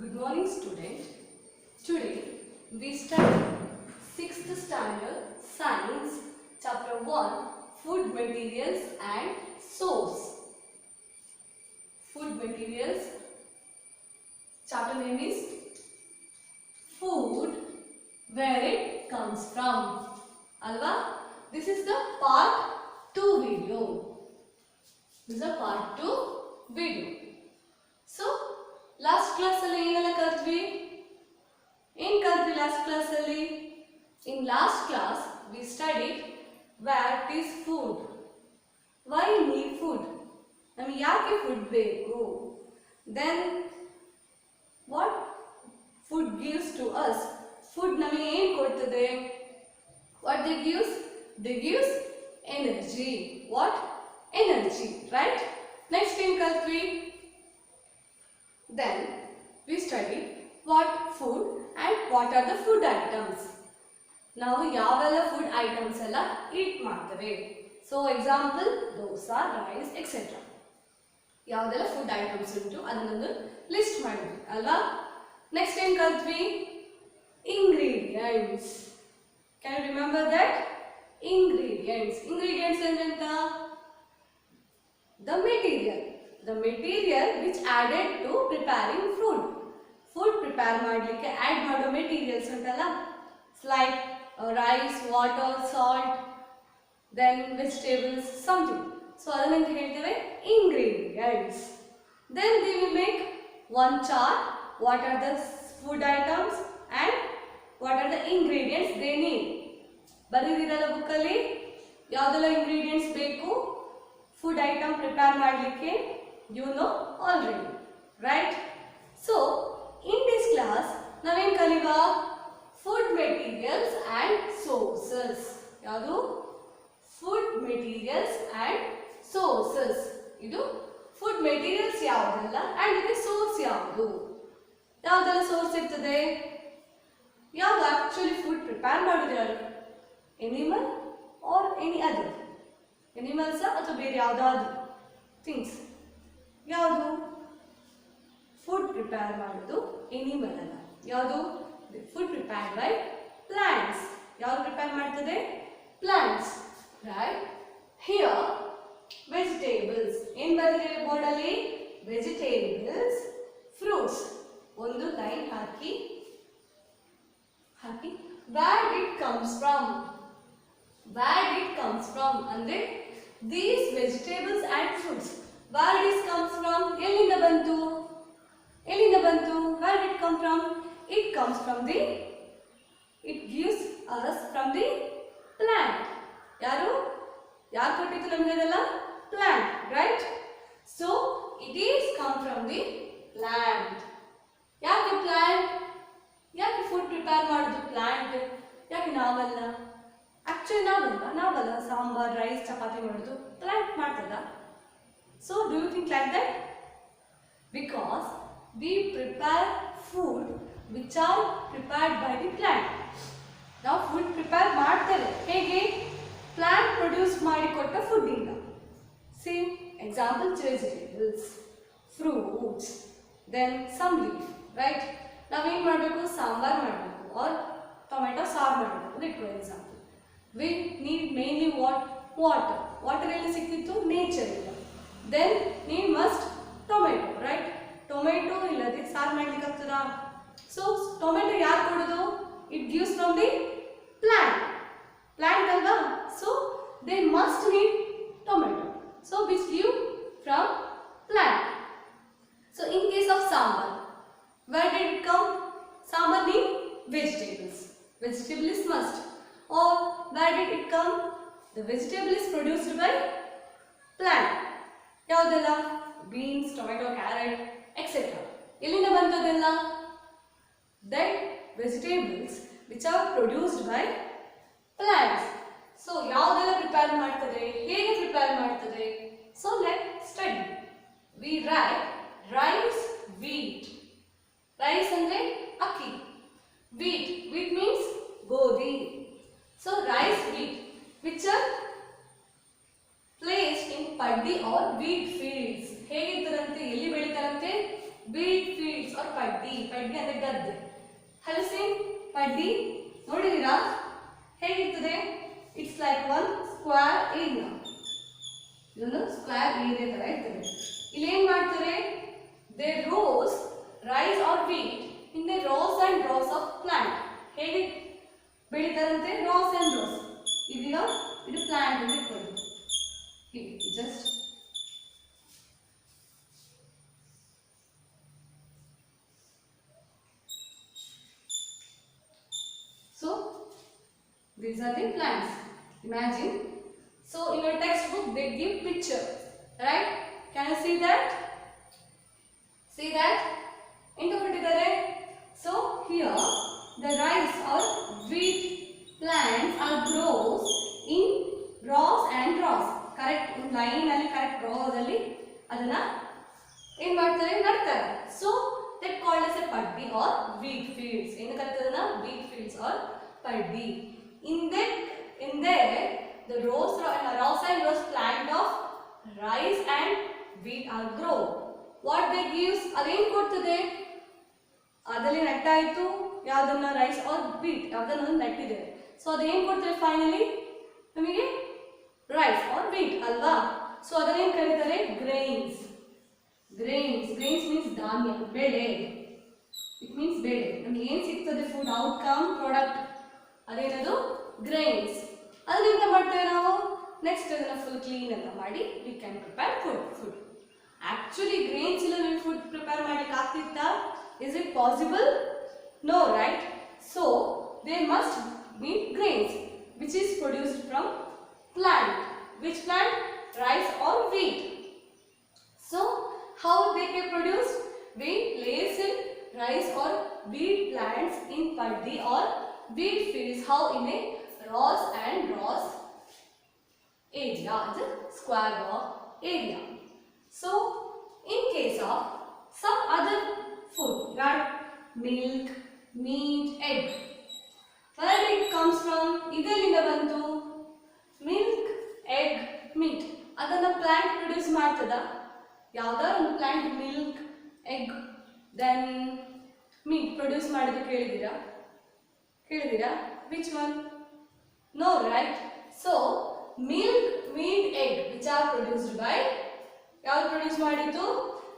Good morning, student. Today we study 6th standard science chapter 1 food materials and source. Food materials chapter name is food, where it comes from. Alva, this is the part 2 video. This is a part 2 video. So last class alli ಏನಲ್ಲ ಕಲ್ತ್ವಿ? ಏನು ಕಲ್ತ್ವಿ last class alli? In last class we studied what is food. Why need food? ನಮಗೆ ಯಾಕೆ food ಬೇಕು? Then what food gives to us? Food ನಮಗೆ ಏನು ಕೊಡ್ತದೆ? What they gives? They gives energy. What? Energy, right? Next ಏನು ಕಲ್ತ್ವಿ? Then we studied what food and what are the food items. ನಾವು ಯಾವೆಲ್ಲ food items ಎಲ್ಲ eat ಮಾಡ್ತೇವೆ. So example dosa, rice, etc. ಯಾವೆಲ್ಲ food items ಉಂಟು ಅದನ್ನೊಂದು list ಮಾಡಿದ್ವಿ ಅಲ್ವಾ? ನೆಕ್ಸ್ಟ್ ಏನು ಕಲ್ತ್ವಿ? Ingredients. Can you remember that? Ingredients. Ingredients ಎಂತ? The material which added to preparing food. Food prepare ಮಾಡಲಿಕ್ಕೆ add ಮಾಡೋ materials ಉಂಟಲ್ಲ, like rice, water, salt, then vegetables, something. So ಅದನ್ನ ಹೇಳ್ತೇವೆ ingredients. Then they will make one chart. What are the food items and what are the ingredients they need. ಬರೀದಿರಲ್ಲ ಬುಕ್ಕಲ್ಲಿ ಯಾವುದೆಲ್ಲ ingredients ಬೇಕು food item prepare ಮಾಡಲಿಕ್ಕೆ. You know already, right? So in this class ನಾವೇನು ಕಲಿಯುವ? Food materials and sources. ಯಾವುದು? Food materials and sources. ಇದು food materials ಯಾವುದಲ್ಲ and ಇದಕ್ಕೆ source ಯಾವುದು? ಯಾವುದೆಲ್ಲ source ಇರ್ತದೆ? ಯಾವುದು actually food prepare ಮಾಡೋದು ಯಾರು? Animal or any other? Animals ಅಥವಾ ಬೇರೆ ಯಾವುದಾದ್ರು ಥಿಂಗ್ಸ್? ಯಾವುದು? ಫುಡ್ ಪ್ರಿಪೇರ್ ಮಾಡೋದು ಎನಿಮಲ್ ಅಲ್ಲ. ಯಾವುದು? Food prepared by plants. ಯಾವುದು ಪ್ರಿಪೇರ್ ಮಾಡ್ತದೆ? Plants, right? Here vegetables. ಏನು ಬರೆದಿದೆ ಬೋರ್ಡಲ್ಲಿ? Vegetables, fruits. ಒಂದು ಲೈನ್ ಹಾಕಿ where it comes from. Where it comes from ಅಂದ್ರೆ these vegetables and fruits. Where it comes from? ಎಲ್ಲಿಂದ ಬಂತು? Where did it come from? It comes from the, it gives us from the plant. ಯಾರು ಕೊಟ್ಟಿತ್ತು ನಮಗೆ ಅದೆಲ್ಲ? Plant, right? So it is come from the plant. ಯಾಕೆ plant? ಯಾಕೆ food prepare ಮಾಡೋದು plant? ಯಾಕೆ ನಾವಲ್ಲ? ಆಕ್ಚುಲಿ ನಾವಲ್ಲ ಸಾಂಬಾರ್, ರೈಸ್, ಚಪಾತಿ ಮಾಡೋದು ಪ್ಲಾಂಟ್ ಮಾಡ್ತದ? So do you think like that? Because we prepare food which are prepared by the plant. ನಾವು food prepare ಮಾಡ್ತೇವೆ ಹೇಗೆ? ಪ್ಲಾಂಟ್ ಪ್ರೊಡ್ಯೂಸ್ ಮಾಡಿಕೊಟ್ಟ ಫುಡ್ ಇಂದ. See example vegetables, fruits, then some leaf, right? ನಾವೇನು ಮಾಡಬೇಕು? ಸಾಂಬಾರ್ ಮಾಡಬೇಕು ಆರ್ ಟೊಮೆಟೊ ಸಾರು ಮಾಡಬೇಕು ಅಂತ ಇಟ್ಕೋ example. We need mainly water. Water ಎಲ್ಲಿ ಸಿಕ್ತಿತ್ತು? ನೇಚರ್ ಇಲ್ಲ. Then need must tomato, right? Tomato ಇಲ್ಲದೆ ಸಾರು ಮಾಡ್ಲಿಕ್ಕೆ ಆಗ್ತದಾ? So tomato ಯಾರು ಕೊಡೋದು? It gives from the plant ಅಲ್ವಾ? So they must need tomato. So which give from plant. So in case of sambar, where did it come? Sambar need vegetables. Vegetable is must. Or where did it come? The vegetable is produced by plant. ಯಾವುದೆಲ್ಲ? Beans, tomato, carrot, etcetera. ಎಲ್ಲಿಂದ ಬಂತದೆಲ್ಲ? That vegetables which are produced by plants. So ಯಾವುದೆಲ್ಲ prepare ಮಾಡ್ತದೆ? ಹೇಗೆ prepare ಮಾಡ್ತದೆ? So let's study. We write rice, wheat. Rice ಅಂದ್ರೆ ಅಕ್ಕಿ. Wheat means ಗೋಧಿ. So rice, wheat which are placed in paddy or wheat fields. ಹೇಗಿರ್ತದಂತೆ? ಎಲ್ಲಿ ಬೆಳೀತಾರಂತೆ? Wheat fields or paddi. Paddi ಅಂದ್ರೆ ಗದ್ದೆ. Have you seen paddi? ನೋಡಿದೀರಾ ಹೇಗಿರ್ತದೆ? It's like one square area. ಇದೊಂದು square area ತರ ಇರ್ತದೆ. ಇಲ್ಲಿ ಏನ್ ಮಾಡ್ತಾರೆ? They rows rice or wheat in the rows and rows of plant. ಹೇಗೆ ಬೆಳೀತಾರಂತೆ? rows and rows. ಇದೀಗ ಇದು ಪ್ಲಾಂಟ್ ಅಂತ ಇಟ್ಕೊಳ್ಳಿ. ಹೀಗೆ just so these are the plants. Imagine. So in your textbook they give picture, right? Can you see that? See that? Into kottidare. So here the rice or wheat plants are grows in rows and rows. Correct line alli correct rows alli adana ಏನು ಮಾಡ್ತಾರೆ ನಡ್ತಾರೆ. So that called as a paddi or wheat fields. ಏನು ಕರೀತದನ್ನ wheat fields or paddi. In there the rows and rows plant of rice and wheat are grow. What they gives ಅದೇನು ಕೊಡ್ತದೆ? ಅದರಲ್ಲಿ ನಟ್ಟಾಯಿತು ಯಾವುದನ್ನ rice R wheat ಯಾವುದನ್ನ ನಟ್ಟಿದೆ. So ಅದೇನು ಕೊಡ್ತದೆ finally ನಮಗೆ rice R wheat ಅಲ್ವಾ. ಸೊ ಅದನ್ನೇನು ಕರೀತಾರೆ? ಗ್ರೈನ್ಸ್. ಗ್ರೈನ್ಸ್ ಮೀನ್ಸ್ ಧಾನ್ಯ, ಬೆಳೆ. ಇಟ್ ಮೀನ್ಸ್ ಬೆಳೆ. ನಮ್ಗೆ ಏನು ಸಿಗ್ತದೆ ಫುಡ್ ಔಟ್ಕಮ್ ಪ್ರಾಡಕ್ಟ್ ಅದೇನದು ಗ್ರೈನ್ಸ್. ಅದರಿಂದ ಮಾಡ್ತೇವೆ ನಾವು. ನೆಕ್ಸ್ಟ್ ಅದನ್ನ ಫುಲ್ ಕ್ಲೀನ್ ಎಲ್ಲ ಮಾಡಿ we can prepare food. Actually grains ಇಲ್ಲ ನೀವು ಫುಡ್ ಪ್ರಿಪೇರ್ ಮಾಡ್ಲಿಕ್ಕೆ ಆಗ್ತಿತ್ತಾ? Is it possible? No, right? So there must be grains which is produced from plant. Which plant? Rice or wheat. So how they get produced? We place rice or wheat plants in paddi or wheat fields. How? In a rows and rows area, the square row area. So in case of some other food, that milk, meat, egg, where it comes from? ಇದರಿಂದ ಬಂತು milk, egg, meat. ಅದನ್ನ plant produce ಮಾಡ್ತದ? ಯಾವ್ದಾರ ಒಂದು plant milk, egg, then meat produce ಮಾಡಿದ್ದು ಕೇಳಿದ್ದೀರಾ? Which one? No, right? So milk, meat, egg which are produced by ಯಾವ್ದು produce ಮಾಡಿದ್ದು?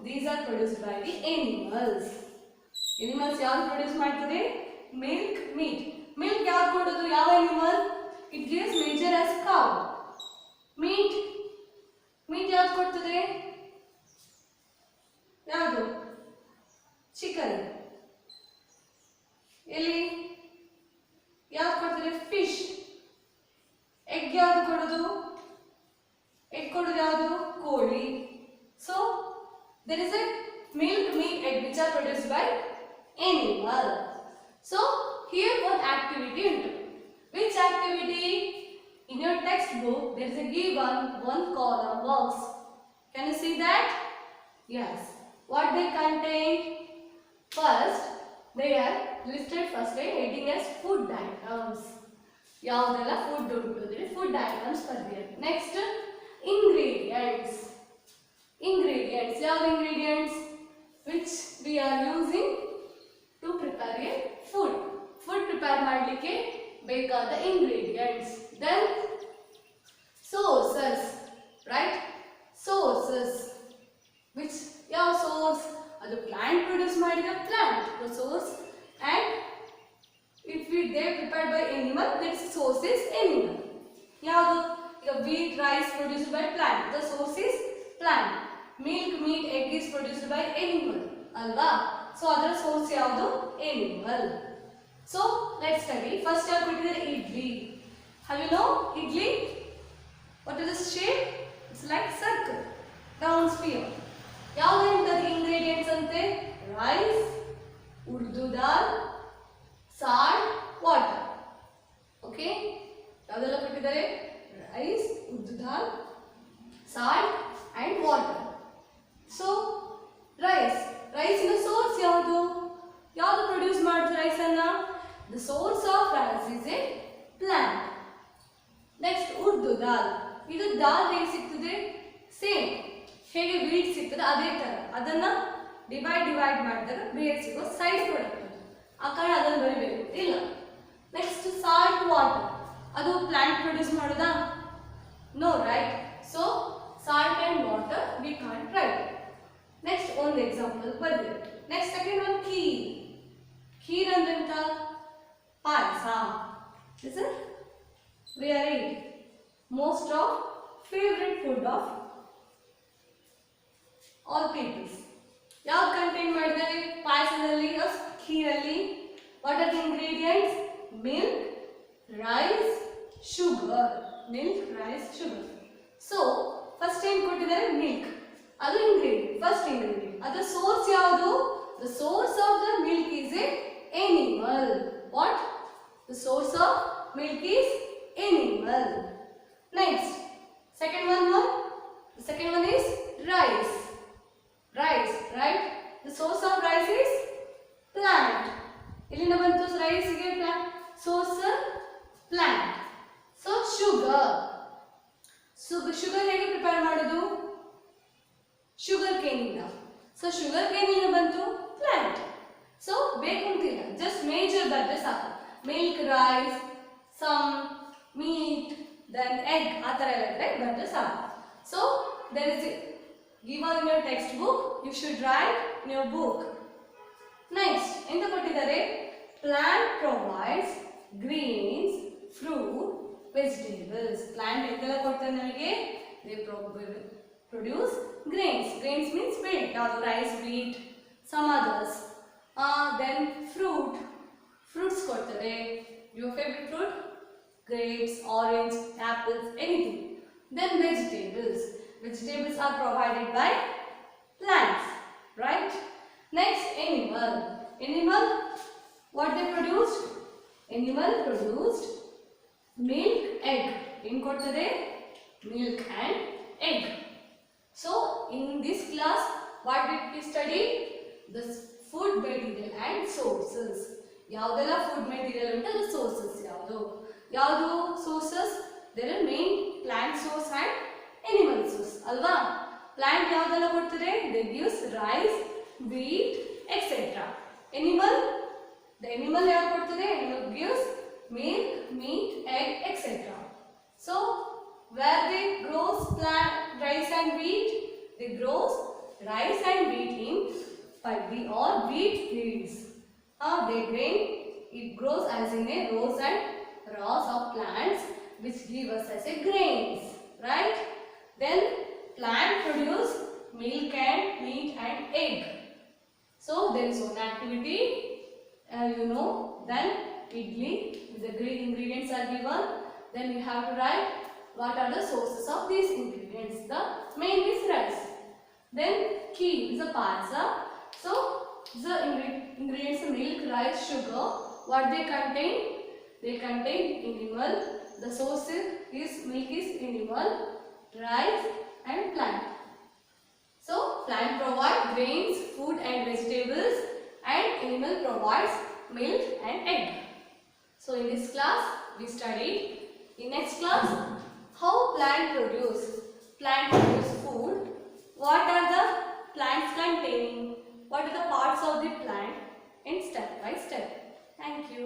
These are produced by the animals. Animals ಯಾವ್ದು produce ಮಾಡ್ತದೆ? Milk, meat. Milk ಯಾವ್ದು ಕೊಡೋದು? ಯಾವ animal? It gives major as cow. Meat ಯಾವ್ದು ಕೊಡ್ತದೆ? ಯಾವುದು? ಚಿಕನ್. ಎಲ್ಲಿ ಯಾವ್ದು ಕೊಡ್ತದೆ? ಫಿಶ್. ಎಗ್ ಯಾವ್ದು ಕೊಡೋದು? ಎಗ್ ಕೊಡೋದು ಯಾವುದು? ಕೋಳಿ. So there is a milk, meat, egg which are produced by animal. So here one activity untu. Which activity? In your textbook there is a given one column box. Can you see that? Yes. What they contain? First they are listed first by heading as food items. ಯಾವುದೆಲ್ಲ food ಉಂಟು ಅಂದ್ರೆ food items ಬರ್ದಿದೆ. Next ingredients. ಯಾವ ingredients which we are using to prepare a food. Food prepare ಮಾಡಲಿಕ್ಕೆ ಬೇಕಾದ ingredients. Then sources, right? Sources which ಯಾವ source? ಅದು plant produce ಮಾಡಿದ plant the source, and if they prepared by animal, that source is animal. ಯಾವುದು? ಈಗ wheat, rice produced by plant, the source is plant. Milk, meat, egg is produced by animal, alva? So ಅದರ source ಯಾವುದು? Animal. So let's study. First ಯಾವುದು ಕೊಟ್ಟಿದ್ದಾರೆ? idli. Have you know idli? What is the shape? It's like circle, round sphere. ಯಾವುದು ಇರ್ತದೆ ingredients ಅಂತೆ? rice, urdu dal, salt, water. Okay? ಯಾವ್ದೆಲ್ಲ ಕೊಟ್ಟಿದ್ದಾರೆ? rice, urdu dal, salt and water. So rice in the source ಯಾವುದು? ಯಾವುದು produce ಮಾಡುತ್ತೆ rice ಅನ್ನ? The source of rice is a plant. Next urdu dal. ಇದು ದಾಲ್ ಹೇಗೆ ಸಿಗ್ತದೆ? ಸೇಮ್ ಹೇಗೆ wheat ಸಿಗ್ತದೆ ಅದೇ ತರ. ಅದನ್ನ ಡಿವೈಡ್ ಮಾಡಿದಾಗ ಬೇರೆ ಸಿಗೋ ಸೈಡ್ ಪ್ರಾಡಕ್ಟ್ ಆ ಕಾರಣ ಅದನ್ನು ಬರಿಬೇಕು ಇಲ್ಲ. ನೆಕ್ಸ್ಟ್ ಸಾಲ್ಟ್ ವಾಟರ್, ಅದು ಪ್ಲಾಂಟ್ ಪ್ರೊಡ್ಯೂಸ್ ಮಾಡೋದಾ? No right. So salt and water we can't right. Next ಒಂದು ಎಕ್ಸಾಂಪಲ್ ಬರಬೇಕು. Next second one kheer. Kheer ಅಂದ್ರೆ ಎಂತ? ಪಾಯಸ. Is it? We are eating most of favorite food of all peoples. ಯಾವ contain ಮಾಡಿದ್ದಾರೆ ಪಾಯಸದಲ್ಲಿ ಖೀರಲ್ಲಿ? What are the ingredients? Milk, rice, sugar. Milk, rice, sugar. So first ಏನು ಕೊಟ್ಟಿದ್ದಾರೆ? ಮಿಲ್ಕ್. ಅದು ಇಂಗ್ರೀಡಿಯೆಂಟ್, ಫಸ್ಟ್ ಇಂಗ್ರೀಡಿಯೆಂಟ್. ಅದರ ಸೋರ್ಸ್ ಯಾವುದು? The source of the milk is a animal. What? The source of milk is animal. Next, second one. The second one is rice. Rice, right? The source of rice is plant. Illinda bantu rice ge plant. Source plant. So sugar. Sugar hege prepare madodu? Sugar cane inda. So sugar cane illinda bantu? Plant. So beku antilla. Just major barre saku. Milk, rice, some meat, then egg. ಆ ಥರ ಎಲ್ಲ ಇದ್ರೆ ಬಂದರೆ ಸಾಕು. So there is given in your textbook. You should write in your book. Next, ಎಂತ ಕೊಟ್ಟಿದ್ದಾರೆ? Plant provides grains, fruit, vegetables. Plant ಎಂತೆಲ್ಲ ಕೊಡ್ತಾರೆ ನಮಗೆ? They produce grains. Grains means wheat. ಯಾವುದು? Rice, wheat, some others. Then fruit. Fruits ಕೊಡ್ತಾರೆ. Your favorite fruit? Grapes, orange, apples, anything. Then vegetables. Vegetables are provided by plants, right? Next, animal. Animal, what they produced? Animal produced milk, egg. ಏನು ಕೊಡ್ತದೆ? Milk and egg. So in this class, what did we study? The food material and sources. ಯಾವುದೆಲ್ಲ food material ಉಂಟು ಅದು sources ಯಾವುದು sources? There are main plant source and animal source ಅಲ್ವಾ? Plant ಯಾವುದೆಲ್ಲ ಕೊಡ್ತದೆ? They gives rice, wheat, etcetera. The animal ಯಾವ್ದು ಕೊಡ್ತದೆ? Animal gives milk, meat, egg, etcetera. So where they grows rice and wheat? They grows rice and wheat in paddy or wheat fields. It grows as in a rows and rows of plants which give us as a grains, right? Then plant produce milk and meat and egg. So there is one activity, then idli with the great ingredients are given. Then you have to write what are the sources of these ingredients. The main is rice. Then kheer is a payasa. So the ingredients milk, rice, sugar, what they contain? They contain animal. The source is milk is animal, rice and plant. So plant provides grains, food and vegetables, and animal provides milk and egg. So in this class we studied. In next class, how plant produce food. What are the plants containing? What are the parts of the plant? In step by step. Thank you.